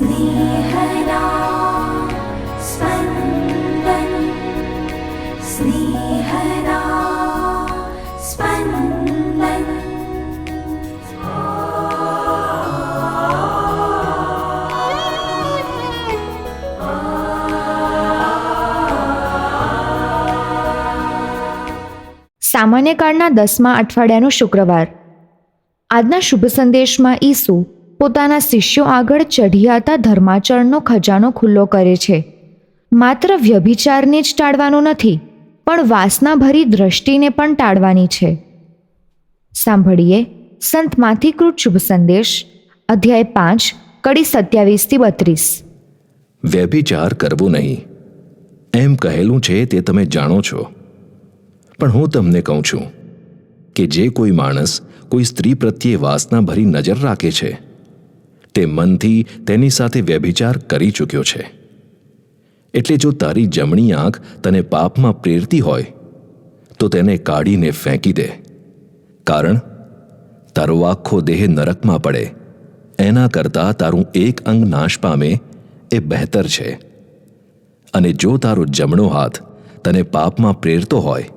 સ્નેહના સ્પંદન, સ્નેહના સ્પંદન. સામાન્ય કાળના 10મા અઠવાડિયાનો શુક્રવાર. આજના શુભ સંદેશમાં ઈસુ પોતાના શિષ્યો આગળ ચઢિયાતા ધર્માચરણનો ખજાનો ખુલ્લો કરે છે. માત્ર વ્યભિચારને જ ટાળવાનો નથી, પણ વાસનાભરી દ્રષ્ટિને પણ ટાળવાની છે. સાંભળીએ સંત માથીકૃત શુભ સંદેશ, અધ્યાય 5, કડી 27-32. વ્યભિચાર કરવો નહીં, એમ કહેલું છે તે તમે જાણો છો. પણ હું તમને કહું છું કે જે કોઈ માણસ કોઈ સ્ત્રી પ્રત્યે વાસનાભરી નજર રાખે છે તે મનથી તેની સાથે વ્યભિચાર કરી ચૂક્યો છે. એટલે જો તારી જમણી આંખ તને પાપમાં પ્રેરતી હોય તો તેને કાઢીને ફેંકી દે, કારણ તારો આખો દેહ નરકમાં પડે એના કરતાં તારું એક અંગ નાશ પામે એ બહેતર છે. અને જો તારો જમણો હાથ તને પાપમાં પ્રેરતો હોય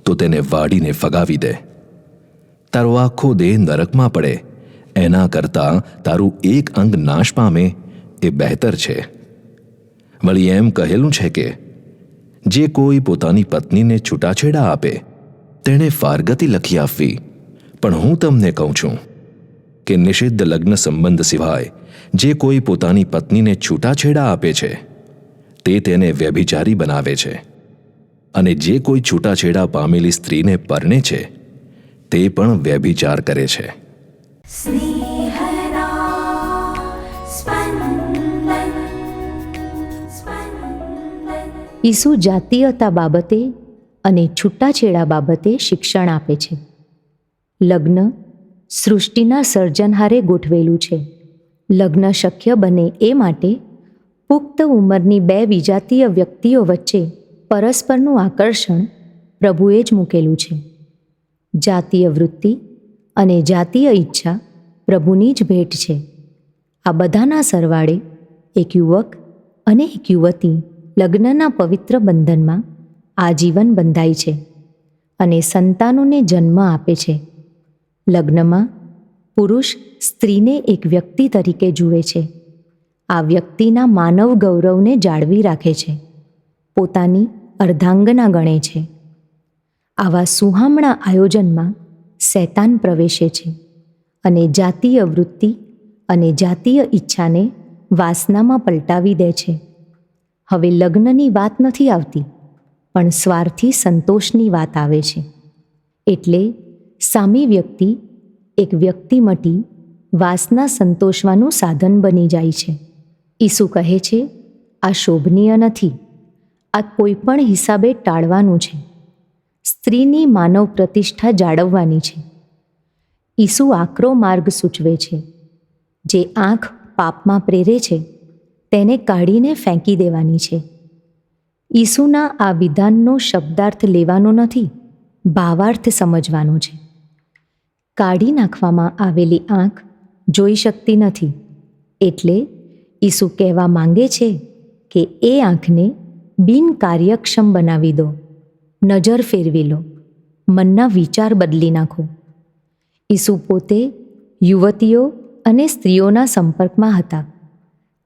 તો તેને વાડીને ફગાવી દે. તારો આખો દેહ નરકમાં પડે એના કરતાં તારું એક અંગ નાશ પામે એ બહેતર છે. વળી એમ કહેલું છે કે જે કોઈ પોતાની પત્નીને છૂટાછેડા આપે તેણે ફારગતી લખી આપવી. પણ હું તમને કહું છું કે નિષિદ્ધ લગ્ન સંબંધ સિવાય જે કોઈ પોતાની પત્નીને છૂટાછેડા આપે છે તે તેને વ્યભિચારી બનાવે છે. અને જે કોઈ છૂટાછેડા પામેલી સ્ત્રીને પરણે છે તે પણ વ્યભિચાર કરે છે. સ્નેહના સ્પંદન, સ્પંદન. ઈસુ જાતીયતા બાબતે અને છૂટાછેડા બાબતે શિક્ષણ આપે છે. લગ્ન સૃષ્ટિના સર્જનહારે ગોઠવેલું છે. લગ્ન શક્ય બને એ માટે પુખ્ત ઉંમરની બે વિજાતીય વ્યક્તિઓ વચ્ચે પરસ્પરનું આકર્ષણ પ્રભુએ જ મૂકેલું છે. જાતીય વૃત્તિ અને જાતીય ઈચ્છા પ્રભુની જ ભેટ છે. આ બધાના સરવાળે એક યુવક અને એક યુવતી લગ્નના પવિત્ર બંધનમાં આજીવન બંધાય છે અને સંતાનોને જન્મ આપે છે. લગ્નમાં પુરુષ સ્ત્રીને એક વ્યક્તિ તરીકે જુએ છે. આ વ્યક્તિના માનવ ગૌરવને જાળવી રાખે છે, પોતાની અર્ધાંગના ગણે છે. આવા સુહામણા આયોજનમાં શૈતાન પ્રવેશે છે અને જાતીય વૃત્તિ અને જાતીય ઈચ્છાને વાસનામાં પલટાવી દે છે. હવે લગ્નની વાત નથી આવતી, પણ સ્વાર્થી સંતોષની વાત આવે છે. એટલે સામી વ્યક્તિ એક વ્યક્તિ મટી વાસના સંતોષવાનું સાધન બની જાય છે. ઈસુ કહે છે, આ શોભનીય નથી, આ કોઈ પણ હિસાબે ટાળવાનું છે. સ્ત્રીની માનવ પ્રતિષ્ઠા જાળવવાની છે. ઈસુ આકરો માર્ગ સૂચવે છે. જે આંખ પાપમાં પ્રેરે છે તેને કાઢીને ફેંકી દેવાની છે. ઈસુના આ વિધાનનો શબ્દાર્થ લેવાનો નથી, ભાવાર્થ સમજવાનો છે. કાઢી નાખવામાં આવેલી આંખ જોઈ શકતી નથી, એટલે ઈસુ કહેવા માંગે છે કે એ આંખને બિનકાર્યક્ષમ બનાવી દો, નજર ફેરવી લો, મનના વિચાર બદલી નાખો. ઈસુ પોતે યુવતીઓ અને સ્ત્રીઓના સંપર્કમાં હતા.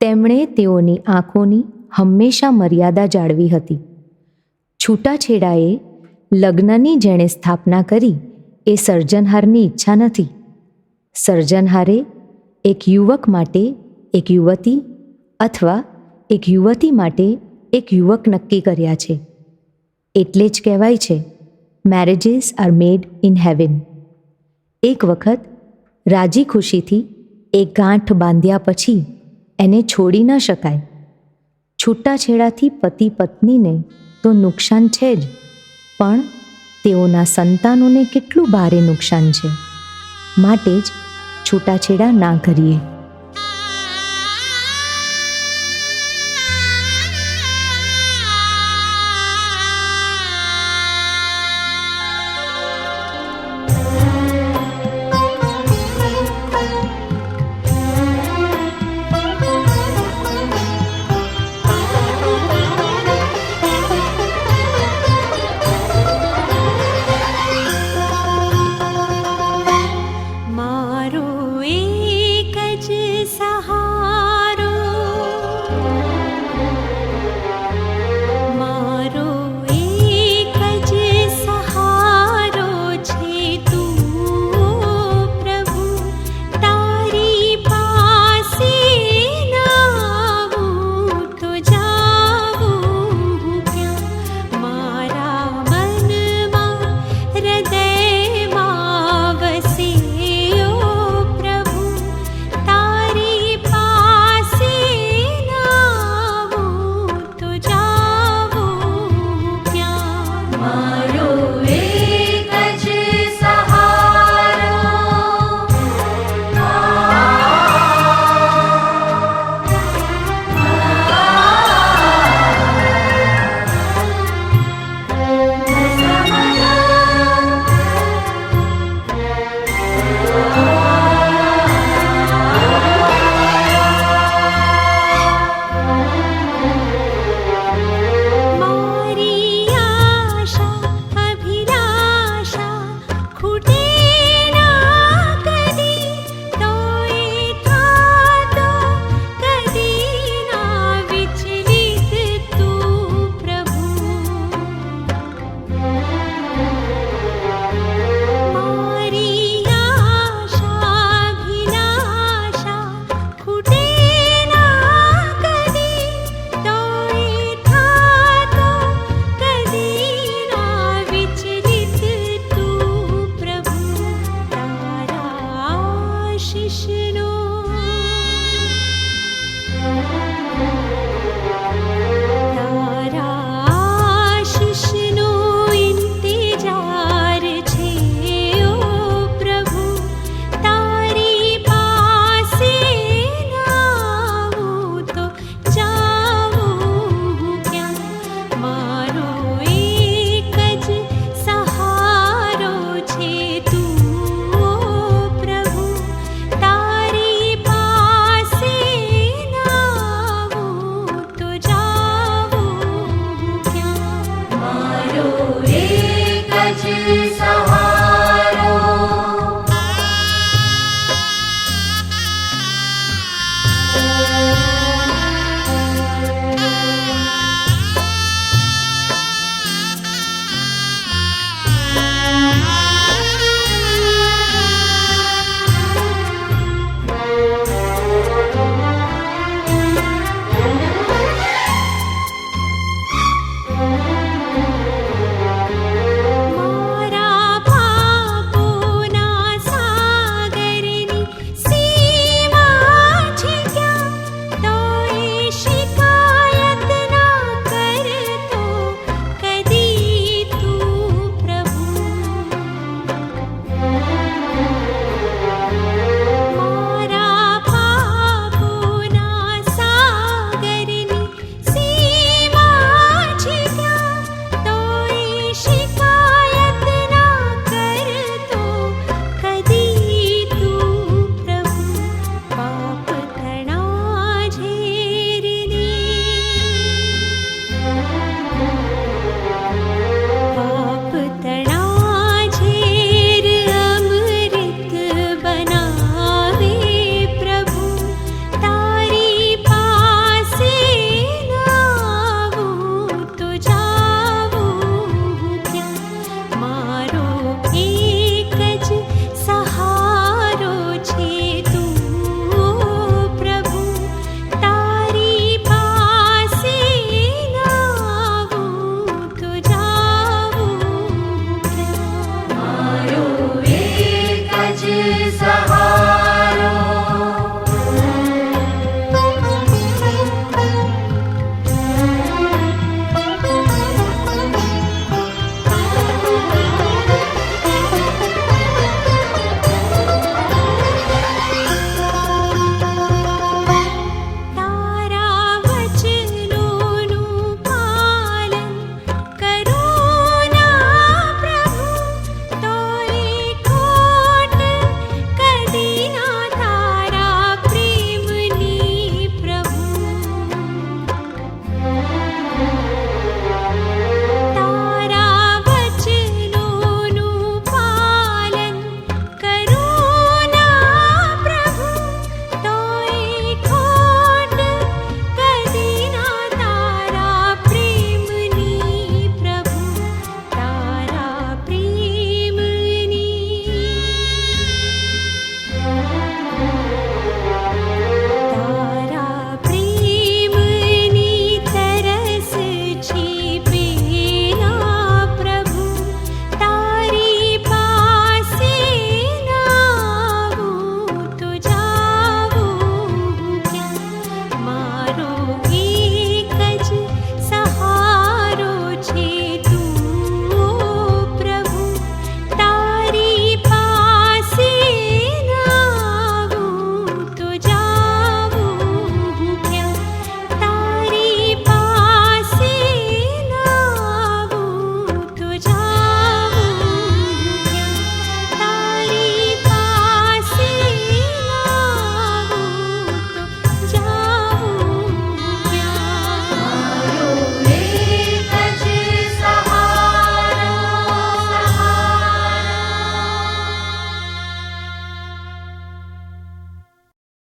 તેમણે તેઓની આંખોની હંમેશા મર્યાદા જાળવી હતી. છૂટાછેડાએ લગ્નની જેણે સ્થાપના કરી એ સર્જનહારની ઈચ્છા નથી. સર્જનહારે એક યુવક માટે એક યુવતી અથવા એક યુવતી માટે એક યુવક નક્કી કર્યા છે. એટલે જ કહેવાય છે, marriages are made in heaven. એક વખત રાજી ખુશીથી એક ગાંઠ બાંધ્યા પછી એને છોડી ન શકાય. છૂટાછેડાથી પતિ પત્નીને તો નુકસાન છે જ, પણ તેઓના સંતાનોને કેટલું ભારે નુકસાન છે. માટે જ છૂટાછેડા ના કરીએ.